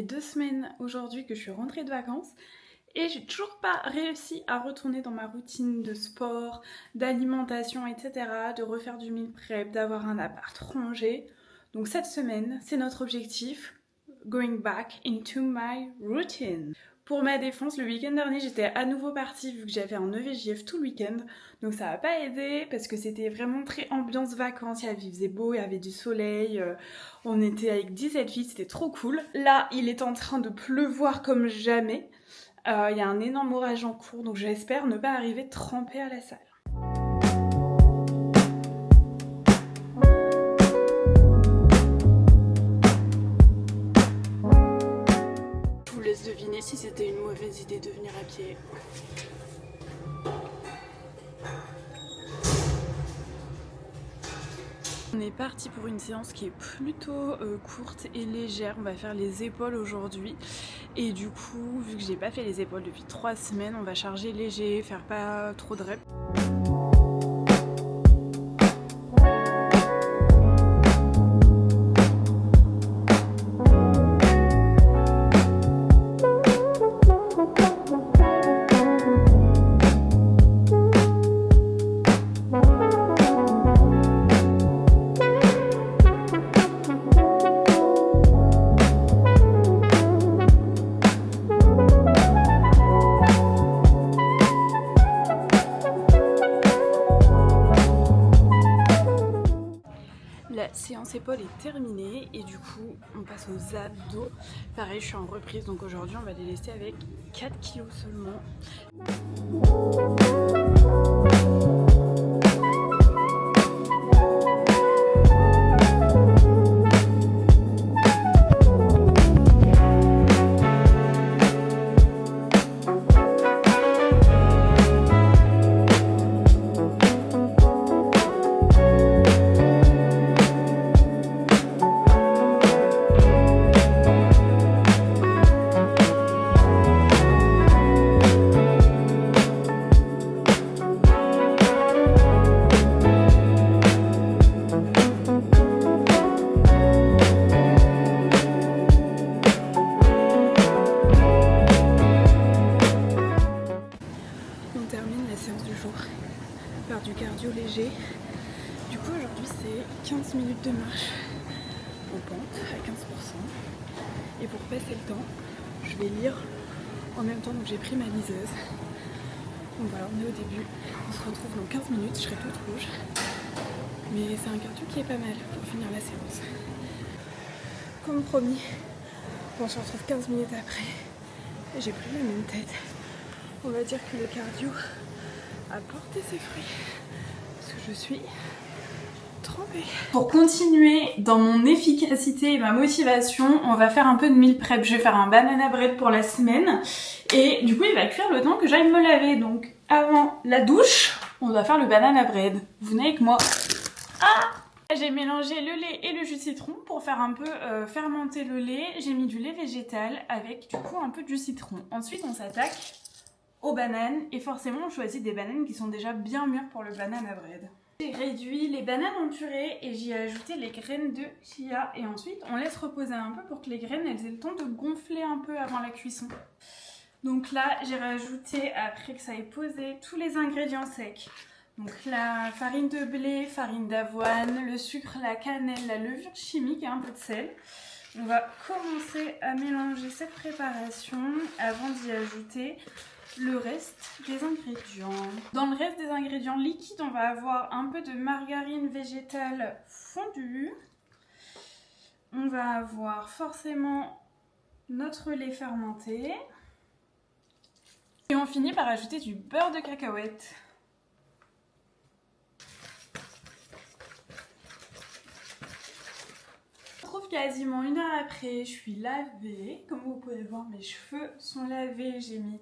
2 semaines aujourd'hui que je suis rentrée de vacances et j'ai toujours pas réussi à retourner dans ma routine de sport, d'alimentation, etc., de refaire du meal prep, d'avoir un appart rangé. Donc cette semaine, c'est notre objectif, going back into my routine. Pour ma défense, le week-end dernier, j'étais à nouveau partie vu que j'avais un EVJF tout le week-end. Donc ça n'a pas aidé parce que c'était vraiment très ambiance vacances. Il faisait beau, il y avait du soleil. On était avec 17 filles, c'était trop cool. Là, il est en train de pleuvoir comme jamais. Il y a un énorme orage en cours, donc j'espère ne pas arriver trempée à la salle. Je vous laisse deviner si c'était une mauvaise idée de venir à pied. On est parti pour une séance qui est plutôt courte et légère. On va faire les épaules aujourd'hui. Et du coup, vu que j'ai pas fait les épaules depuis 3 semaines, on va charger léger, faire pas trop de reps. La séance épaule est terminée et du coup on passe aux abdos. Pareil, je suis en reprise, donc aujourd'hui on va les laisser avec 4 kilos seulement. On termine la séance du jour par du cardio léger. Du coup aujourd'hui c'est 15 minutes de marche en pente à 15%. Et pour passer le temps, je vais lire en même temps, donc j'ai pris ma liseuse. Donc voilà, on est au début, on se retrouve dans 15 minutes, je serai toute rouge. Mais c'est un cardio qui est pas mal pour finir la séance. Comme promis, on se retrouve 15 minutes après. J'ai plus la même tête. On va dire que le cardio a porté ses fruits. Parce que je suis trempée. Pour continuer dans mon efficacité et ma motivation, on va faire un peu de meal prep. Je vais faire un banana bread pour la semaine. Et du coup, il va cuire le temps que j'aille me laver. Donc, avant la douche, on va faire le banana bread. Vous venez avec moi. Ah! J'ai mélangé le lait et le jus de citron pour faire un peu fermenter le lait. J'ai mis du lait végétal avec du coup un peu de jus de citron. Ensuite, on s'attaque aux bananes et forcément on choisit des bananes qui sont déjà bien mûres pour le banana bread. J'ai réduit les bananes en purée et j'y ai ajouté les graines de chia et ensuite on laisse reposer un peu pour que les graines elles aient le temps de gonfler un peu avant la cuisson. Donc là j'ai rajouté, après que ça ait posé, tous les ingrédients secs. Donc la farine de blé, farine d'avoine, le sucre, la cannelle, la levure chimique et un peu de sel. On va commencer à mélanger cette préparation avant d'y ajouter le reste des ingrédients. Dans le reste des ingrédients liquides, on va avoir un peu de margarine végétale fondue. On va avoir forcément notre lait fermenté. Et on finit par ajouter du beurre de cacahuète. Quasiment 1 heure après, je suis lavée. Comme vous pouvez voir, mes cheveux sont lavés. J'ai mis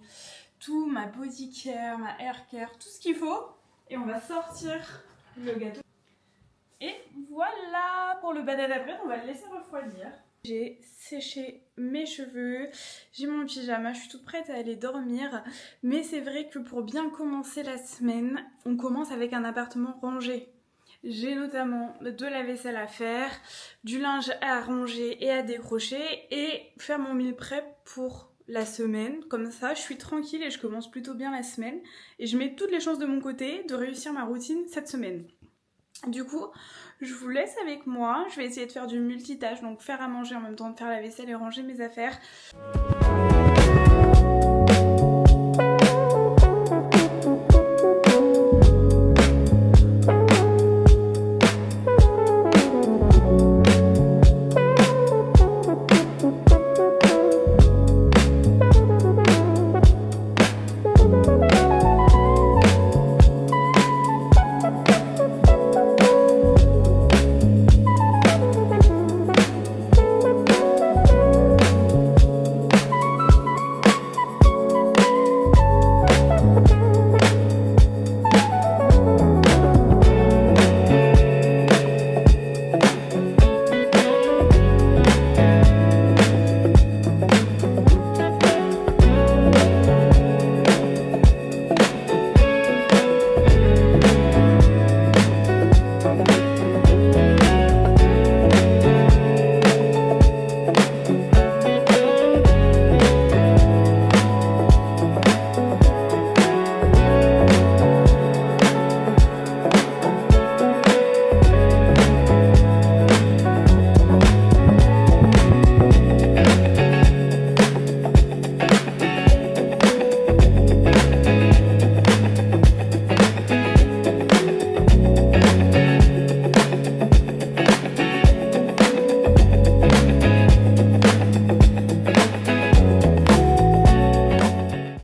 tout, ma body care, ma hair care, tout ce qu'il faut. Et on va sortir le gâteau. Et voilà pour le banana bread, on va le laisser refroidir. J'ai séché mes cheveux, j'ai mon pyjama, je suis toute prête à aller dormir. Mais c'est vrai que pour bien commencer la semaine, on commence avec un appartement rangé. J'ai notamment de la vaisselle à faire, du linge à ranger et à décrocher et faire mon meal prep pour la semaine. Comme ça, je suis tranquille et je commence plutôt bien la semaine. Et je mets toutes les chances de mon côté de réussir ma routine cette semaine. Du coup, je vous laisse avec moi. Je vais essayer de faire du multitâche, donc faire à manger en même temps de faire la vaisselle et ranger mes affaires.